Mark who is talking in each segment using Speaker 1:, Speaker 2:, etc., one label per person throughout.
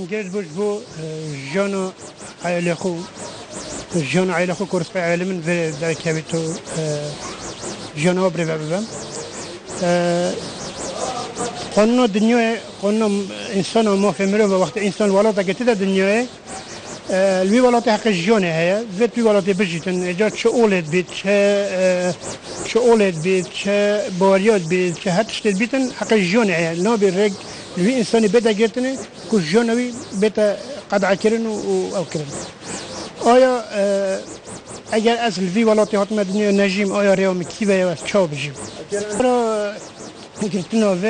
Speaker 1: انجاز بوش بو جانا عائله خو جانا عائله خو كورس عالم في ذاك بيتو جانا بري بابم قانون الدنيا قانون انسان ما في مره وقت انسان ولا تكتد الدنيا الوي ولا تحق الجانة هي ذات وي ولا تبجتن إجاد شو أولد بيت شو أولد بيت شو باريات بيت شو هاتشتت بيتن حق الجانة هي لا بالرج الوي إنسان بيتا جتنه كوش جانوي بيتا قد عكرن أو كرن آیا اگر از الوی ولاتی هات مدنی نجیم آیا ریام کیبه یا چا بجیم گرتنا و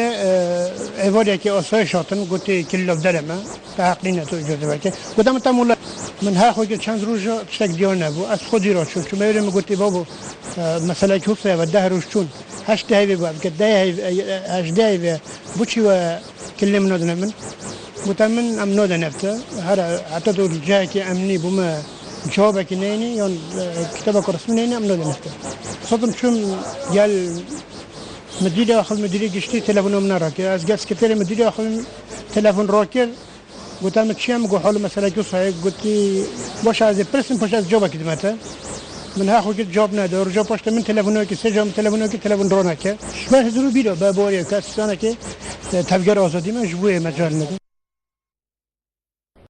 Speaker 1: ایواری که آسایش هاتن گوتی کلاب درمه به حقی نتو اجازه بکه گفتم تمولا من هر خوی که چند روز تشک دیار نبود از خودی را چون میرم گوتی بابا مثلا که حسه و 10 روز چون 8 هیوی بود که 18 هیوی بچی و کلم ندنم من گفتم من ام ندنفته هر حتی دو جایی که امنی بوم جوابك نيني يون كتابك رسمي نيني ام ندنفته صدم شوم قال مديري اخذ مديري قشتي تليفون من راكي از قاس كتير مديري اخذ تليفون راكي قلت له تشيم قول حول مسألة قصة قلت لي باش عايز برسم باش عايز جوابك دمته من ها خو جواب ندار جواب باش من تليفونك سجام تليفونك تليفون رونك شبه هذول بيدو بابوري كاستانك تفجر ازادي ما جبوه مجال نداره